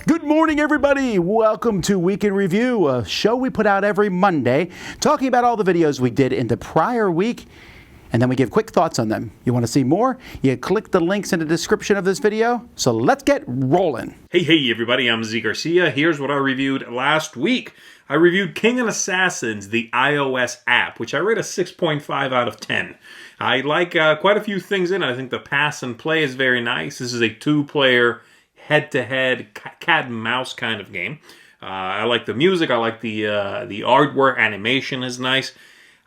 Good morning, everybody. Welcome to Week in Review, a show we put out every Monday, talking about all the videos we did in the prior week, and then we give quick thoughts on them. You want to see more? You click the links in the description of this video. So let's get rolling. Hey, everybody. I'm Zee Garcia. Here's what I reviewed last week. I reviewed King and Assassins, the iOS app, which I rate a 6.5 out of 10. I like quite a few things in it. I think the pass and play is very nice. This is a two-player head-to-head cat and mouse kind of game. I like the music. I like the artwork. Animation is nice.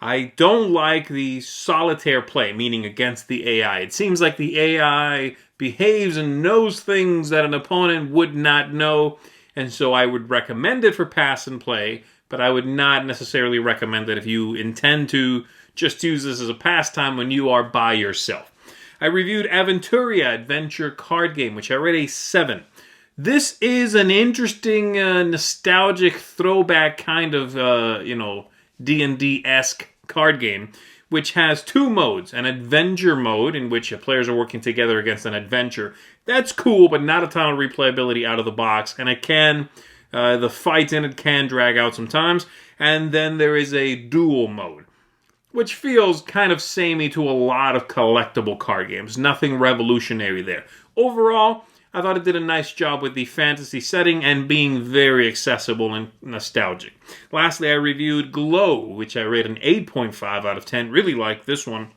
I don't like the solitaire play, meaning against the AI. It seems like the AI behaves and knows things that an opponent would not know, and so I would recommend it for pass and play, but I would not necessarily recommend it if you intend to just use this as a pastime when you are by yourself. I reviewed Aventura adventure card game, which I rate a 7. This is an interesting, nostalgic throwback kind of, D&D-esque card game, which has two modes. An adventure mode, in which players are working together against an adventure. That's cool, but not a ton of replayability out of the box, and the fights in it can drag out sometimes. And then there is a duel mode, which feels kind of samey to a lot of collectible card games. Nothing revolutionary there. Overall, I thought it did a nice job with the fantasy setting and being very accessible and nostalgic. Lastly, I reviewed Glow, which I rate an 8.5 out of 10. Really like this one.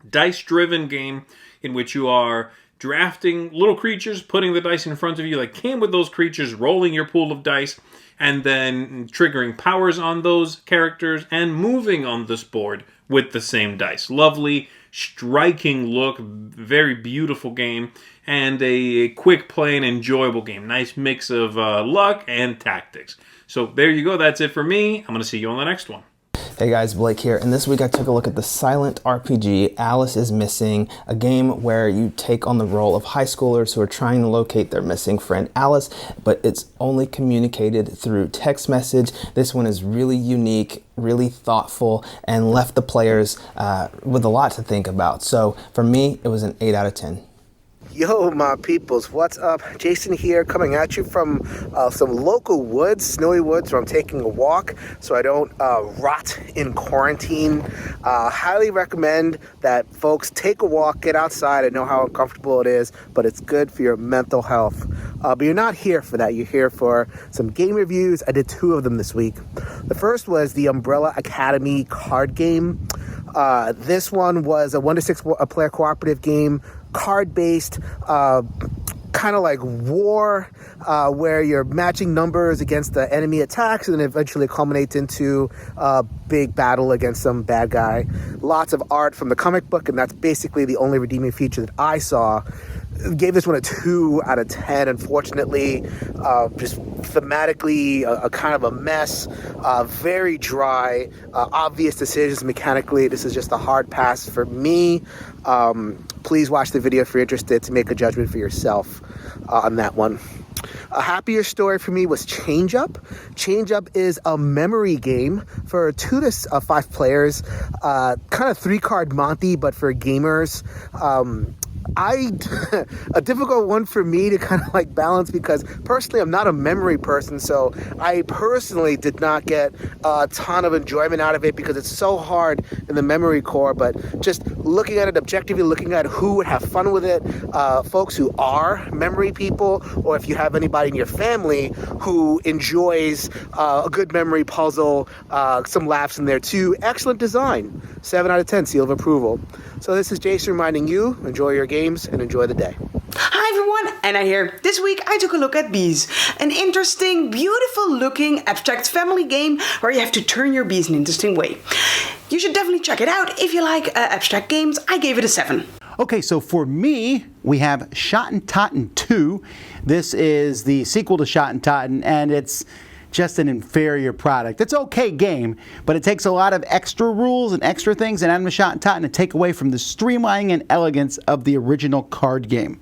Dice-driven game in which you are drafting little creatures, putting the dice in front of you, like came with those creatures, rolling your pool of dice, and then triggering powers on those characters and moving on this board with the same dice. Lovely, striking look, very beautiful game, and a quick play and enjoyable game. Nice mix of luck and tactics. So there you go. That's it for me. I'm going to see you on the next one. Hey guys, Blake here, and this week I took a look at the silent RPG, Alice is Missing, a game where you take on the role of high schoolers who are trying to locate their missing friend Alice, but it's only communicated through text message. This one is really unique, really thoughtful, and left the players with a lot to think about. So for me, it was an 8 out of 10. Yo, my peoples, what's up? Jason here, coming at you from some local woods, snowy woods, where I'm taking a walk so I don't rot in quarantine. Highly recommend that folks take a walk, get outside. I know how uncomfortable it is, but it's good for your mental health. But you're not here for that. You're here for some game reviews. I did 2 of them this week. The first was the Umbrella Academy card game. This one was a 1 to 6 player cooperative game, card-based, kind of like war, where you're matching numbers against the enemy attacks, and then eventually culminates into a big battle against some bad guy. Lots of art from the comic book, and that's basically the only redeeming feature that I saw. Gave this one a 2 out of 10, unfortunately. Just thematically a kind of a mess, very dry, obvious decisions mechanically. This is just a hard pass for me. Please watch the video if you're interested to make a judgment for yourself on that one. A happier story for me was Change Up. Change Up is a memory game for 2 to 5 players, kind of 3-card Monty, but for gamers. A difficult one for me to kind of like balance, because personally I'm not a memory person, so I personally did not get a ton of enjoyment out of it because it's so hard in the memory core. But just looking at it objectively, looking at who would have fun with it, folks who are memory people, or if you have anybody in your family who enjoys a good memory puzzle, some laughs in there too. Excellent design. 7 out of 10, seal of approval. So this is Jason reminding you, enjoy your games and enjoy the day. Hi everyone, Anna here. This week I took a look at Beez, an interesting, beautiful looking abstract family game where you have to turn your bees in an interesting way. You should definitely check it out if you like abstract games. I gave it a 7. Okay, so for me, we have Schotten Totten 2. This is the sequel to Schotten Totten, and it's just an inferior product. It's an okay game, but it takes a lot of extra rules and extra things and Adam Schotten Totten to take away from the streamlining and elegance of the original card game.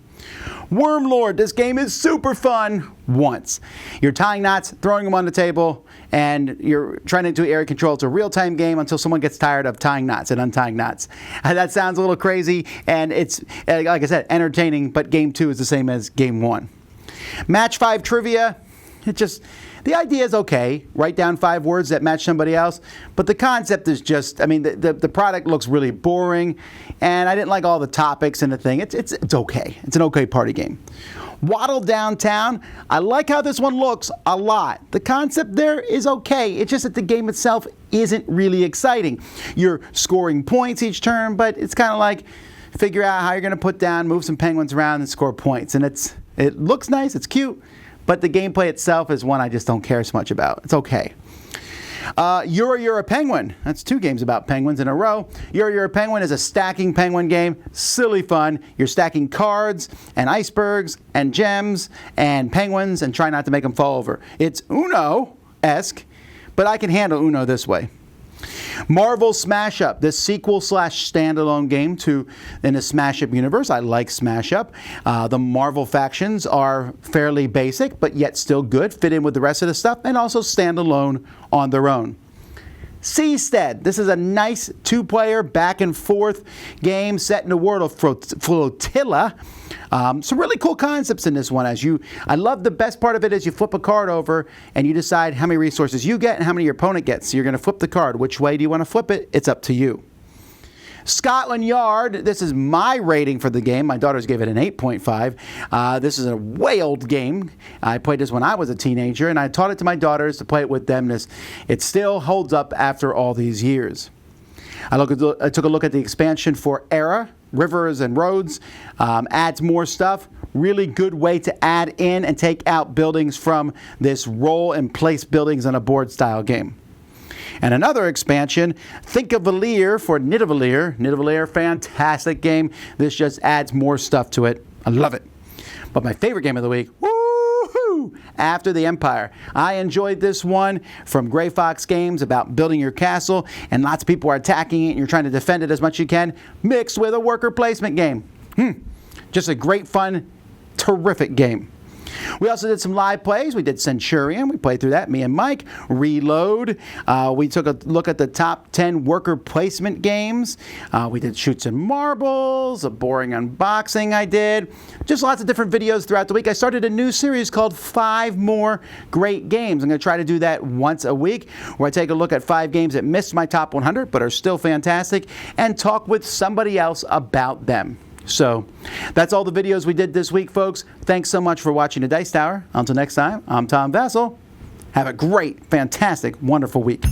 Wormlord, this game is super fun once. You're tying knots, throwing them on the table, and you're trying to do area control. It's a real-time game until someone gets tired of tying knots and untying knots. That sounds a little crazy, and it's, like I said, entertaining, but game 2 is the same as game 1. Match 5 trivia, the idea is okay. Write down 5 words that match somebody else, but the concept is just, the product looks really boring, and I didn't like all the topics and the thing. It's okay. It's an okay party game. Waddle Downtown, I like how this one looks a lot. The concept there is okay. It's just that the game itself isn't really exciting. You're scoring points each turn, but it's kind of like figure out how you're going to put down, move some penguins around, and score points. And it looks nice, it's cute, but the gameplay itself is one I just don't care so much about. It's okay. Yura Penguin. That's 2 games about penguins in a row. Yura Penguin is a stacking penguin game. Silly fun. You're stacking cards and icebergs and gems and penguins and try not to make them fall over. It's Uno-esque, but I can handle Uno this way. Marvel Smash Up, this sequel/standalone game in the Smash Up universe. I like Smash Up. The Marvel factions are fairly basic, but yet still good, fit in with the rest of the stuff, and also stand alone on their own. Seastead, this is a nice 2-player back and forth game set in the world of flotilla. Some really cool concepts in this one. I love the best part of it is you flip a card over and you decide how many resources you get and how many your opponent gets. So you're going to flip the card. Which way do you want to flip it? It's up to you. Scotland Yard, this is my rating for the game. My daughters gave it an 8.5. This is a way old game. I played this when I was a teenager, and I taught it to my daughters to play it with them. It still holds up after all these years. I took a look at the expansion for Era, Rivers and Roads. Adds more stuff. Really good way to add in and take out buildings from this roll and place buildings on a board style game. And another expansion, Thingvellir for Nidavellir. Nidavellir, fantastic game. This just adds more stuff to it. I love it. But my favorite game of the week, woohoo! After the Empire. I enjoyed this one from Grey Fox Games about building your castle, and lots of people are attacking it, and you're trying to defend it as much as you can, mixed with a worker placement game. Just a great, fun, terrific game. We also did some live plays. We did Centurion. We played through that, me and Mike. Reload. We took a look at the top 10 worker placement games. We did Shoots and Marbles, a boring unboxing I did. Just lots of different videos throughout the week. I started a new series called 5 More Great Games. I'm going to try to do that once a week, where I take a look at 5 games that missed my top 100 but are still fantastic and talk with somebody else about them. So that's all the videos we did this week, folks. Thanks so much for watching the Dice Tower. Until next time, I'm Tom Vasel. Have a great, fantastic, wonderful week.